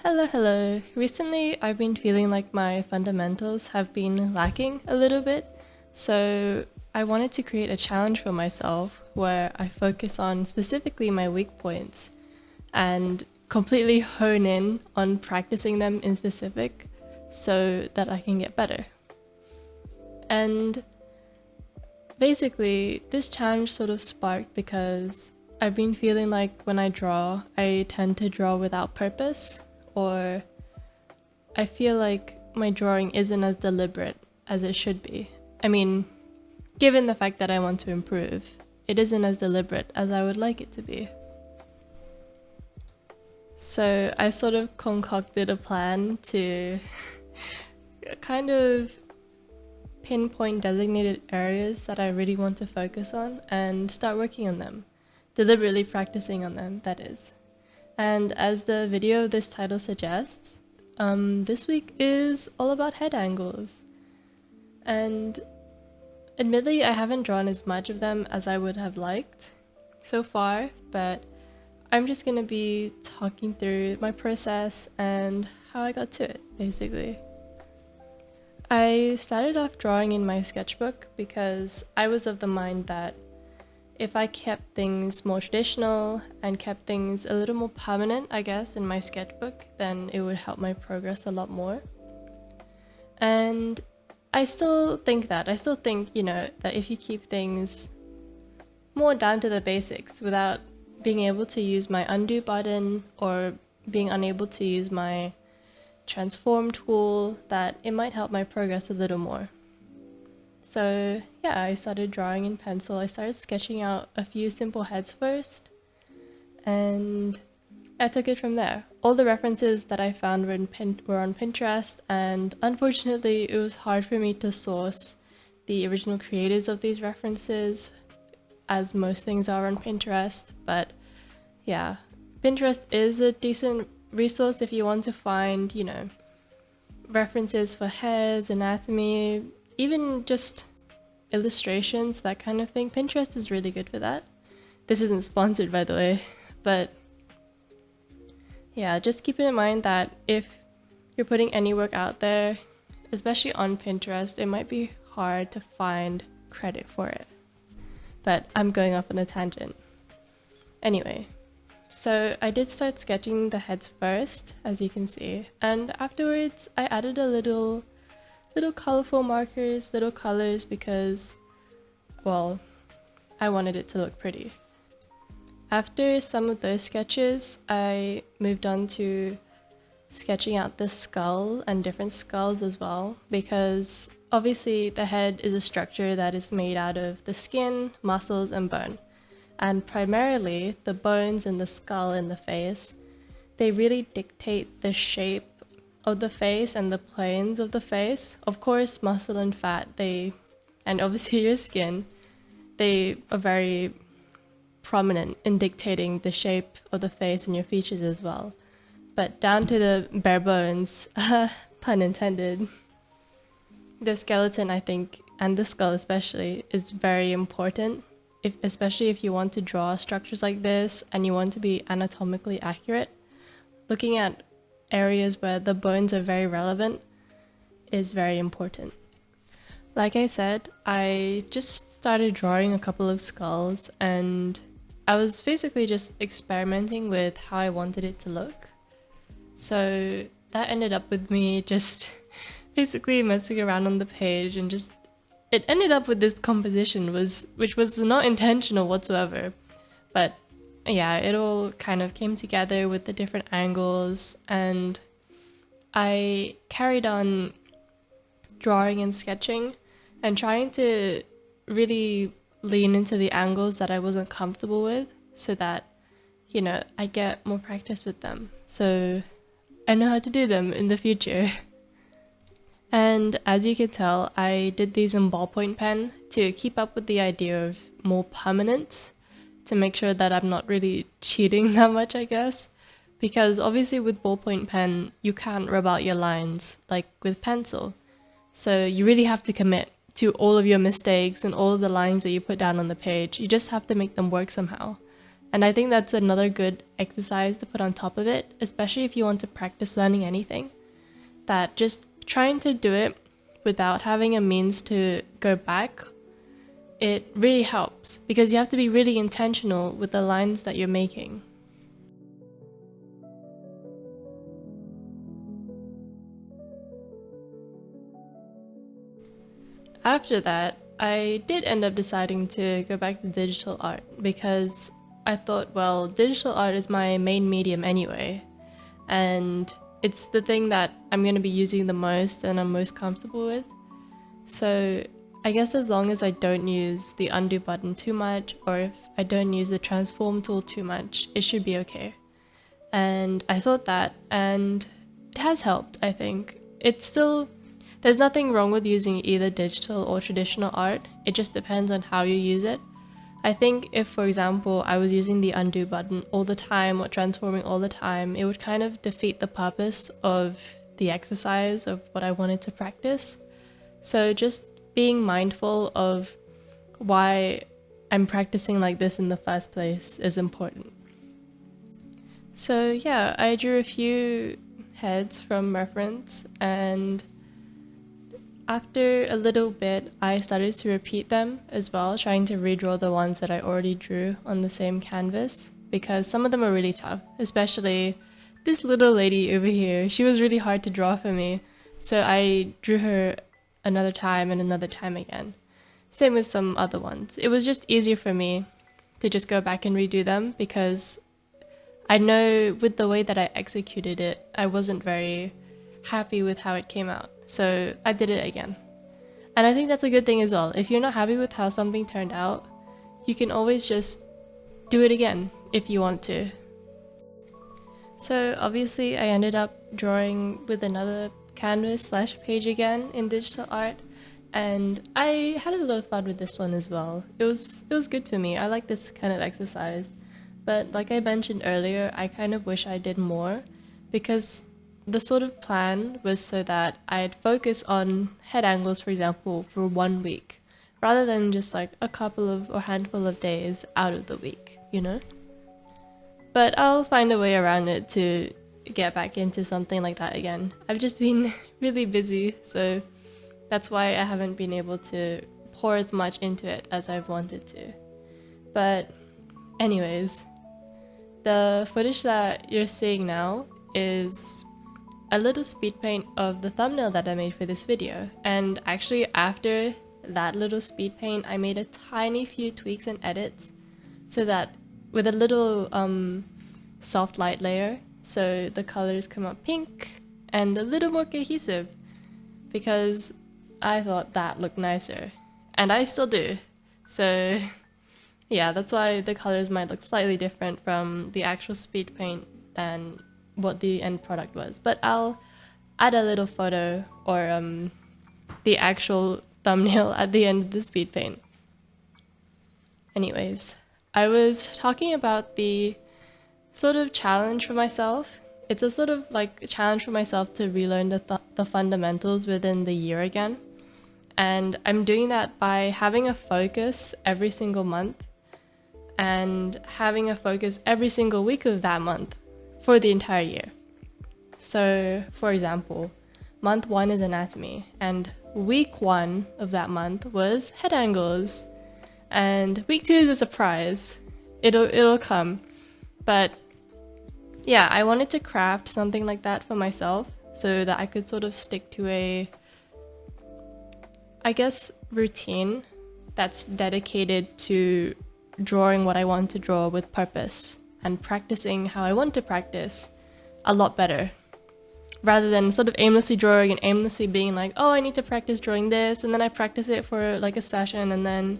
Hello. Recently, I've been feeling like my fundamentals have been lacking a little bit, so I wanted to create a challenge for myself where I focus on specifically my weak points and completely hone in on practicing them in specific so that I can get better. And basically, this challenge sort of sparked because I've been feeling like when I draw, I tend to draw without purpose, or I feel like my drawing isn't as deliberate as it should be. I mean, given the fact that I want to improve, it isn't as deliberate as I would like it to be. So I sort of concocted a plan to kind of pinpoint designated areas that I really want to focus on and start working on them. Deliberately practicing on them, that is. And as the video of this title suggests, this week is all about head angles. And admittedly, I haven't drawn as much of them as I would have liked so far, but I'm just going to be talking through my process and how I got to it, basically. I started off drawing in my sketchbook because I was of the mind that if I kept things more traditional and kept things a little more permanent, I guess, in my sketchbook, then it would help my progress a lot more. And I still think that. I still think, that if you keep things more down to the basics without being able to use my undo button or being unable to use my transform tool, that it might help my progress a little more. So yeah, I started drawing in pencil. I started sketching out a few simple heads first, and I took it from there. All the references that I found were on Pinterest, and unfortunately it was hard for me to source the original creators of these references, as most things are on Pinterest. But yeah, Pinterest is a decent resource if you want to find, references for heads, anatomy, even just illustrations, that kind of thing. Pinterest is really good for that. This isn't sponsored, by the way, but yeah, just keep in mind that if you're putting any work out there, especially on Pinterest, it might be hard to find credit for it. But I'm going off on a tangent. Anyway, so I did start sketching the heads first, as you can see, and afterwards I added a little colorful markers, little colors, because, well, I wanted it to look pretty. After some of those sketches, I moved on to sketching out the skull and different skulls as well, because obviously the head is a structure that is made out of the skin, muscles, and bone. And primarily, the bones and the skull and the face, they really dictate the shape of the face and the planes of the face. Of course, muscle and fat, and obviously your skin, they are very prominent in dictating the shape of the face and your features as well. But down to the bare bones, pun intended, the skeleton, I think, and the skull especially, is very important, especially if you want to draw structures like this and you want to be anatomically accurate. Looking at areas where the bones are very relevant is very important. Like I said, I just started drawing a couple of skulls, and I was basically just experimenting with how I wanted it to look. So that ended up with me just basically messing around on the page, and it ended up with this composition which was not intentional whatsoever. But yeah, it all kind of came together with the different angles, and I carried on drawing and sketching and trying to really lean into the angles that I wasn't comfortable with, so that, I get more practice with them, so I know how to do them in the future. And as you can tell, I did these in ballpoint pen to keep up with the idea of more permanence, to make sure that I'm not really cheating that much, I guess. Because obviously with ballpoint pen, you can't rub out your lines like with pencil. So you really have to commit to all of your mistakes and all of the lines that you put down on the page. You just have to make them work somehow. And I think that's another good exercise to put on top of it, especially if you want to practice learning anything. That just trying to do it without having a means to go back, it really helps because you have to be really intentional with the lines that you're making. After that, I did end up deciding to go back to digital art because I thought, well, digital art is my main medium anyway, and it's the thing that I'm going to be using the most and I'm most comfortable with. So I guess as long as I don't use the undo button too much, or if I don't use the transform tool too much, it should be okay. And I thought that, and it has helped, I think. It's still, there's nothing wrong with using either digital or traditional art, it just depends on how you use it. I think if, for example, I was using the undo button all the time or transforming all the time, it would kind of defeat the purpose of the exercise of what I wanted to practice. So just being mindful of why I'm practicing like this in the first place is important. So yeah, I drew a few heads from reference, and after a little bit, I started to repeat them as well, trying to redraw the ones that I already drew on the same canvas, because some of them are really tough, especially this little lady over here. She was really hard to draw for me, so I drew her another time and another time again. Same with some other ones. It was just easier for me to just go back and redo them because I know with the way that I executed it, I wasn't very happy with how it came out. So I did it again. And I think that's a good thing as well. If you're not happy with how something turned out, you can always just do it again if you want to. So obviously I ended up drawing with another canvas/page again in digital art, and I had a lot of fun with this one as well. It was good for me. I like this kind of exercise. But like I mentioned earlier, I kind of wish I did more because the sort of plan was so that I'd focus on head angles, for example, for 1 week, rather than just like a couple of or handful of days out of the week, you know? But I'll find a way around it to get back into something like that again. I've just been really busy, so that's why I haven't been able to pour as much into it as I've wanted to. But anyways, the footage that you're seeing now is a little speed paint of the thumbnail that I made for this video. And actually after that little speed paint, I made a tiny few tweaks and edits so that with a little soft light layer, so the colors come up pink and a little more cohesive, because I thought that looked nicer, and I still do. So yeah, that's why the colors might look slightly different from the actual speed paint than what the end product was. But I'll add a little photo or the actual thumbnail at the end of the speed paint. Anyways, I was talking about the sort of challenge for myself. It's a sort of like a challenge for myself to relearn the fundamentals within the year again. And I'm doing that by having a focus every single month and having a focus every single week of that month for the entire year. So for example, month 1 is anatomy, and week 1 of that month was head angles, and week 2 is a surprise. It'll come. But yeah, I wanted to craft something like that for myself so that I could sort of stick to a, I guess, routine that's dedicated to drawing what I want to draw with purpose and practicing how I want to practice a lot better, rather than sort of aimlessly drawing and aimlessly being like, oh, I need to practice drawing this, and then I practice it for like a session, and then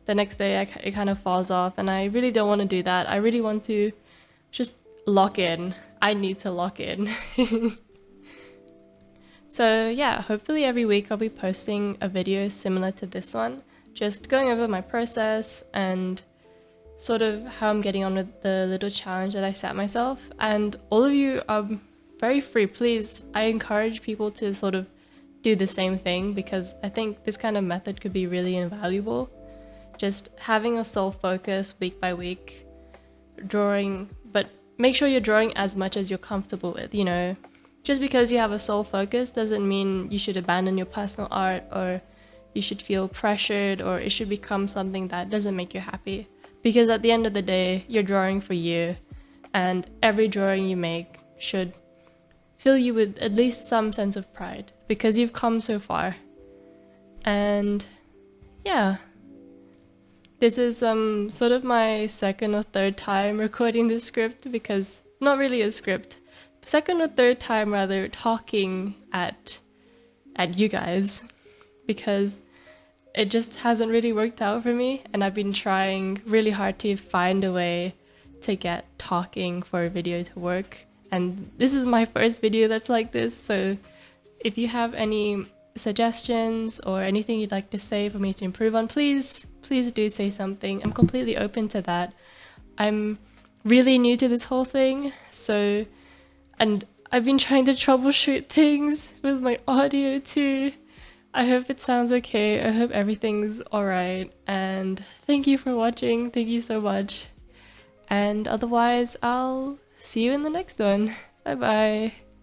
the next day it kind of falls off, and I really don't want to do that. I really want to just lock in. I need to lock in. So yeah, hopefully every week I'll be posting a video similar to this one, just going over my process and sort of how I'm getting on with the little challenge that I set myself. And all of you are very free. Please, I encourage people to sort of do the same thing, because I think this kind of method could be really invaluable. Just having a sole focus week by week, drawing, but make sure you're drawing as much as you're comfortable with, you know. Just because you have a sole focus doesn't mean you should abandon your personal art, or you should feel pressured, or it should become something that doesn't make you happy. Because at the end of the day, you're drawing for you, and every drawing you make should fill you with at least some sense of pride, because you've come so far. And yeah, this is sort of my second or third time recording this script, because not really a script, second or third time rather, talking at you guys, because it just hasn't really worked out for me, and I've been trying really hard to find a way to get talking for a video to work, and this is my first video that's like this. So if you have any suggestions or anything you'd like to say for me to improve on, please do say something. I'm completely open to that. I'm really new to this whole thing, so, and I've been trying to troubleshoot things with my audio too. I hope it sounds okay. I hope everything's alright, and thank you for watching. Thank you so much. And otherwise, I'll see you in the next one. Bye bye.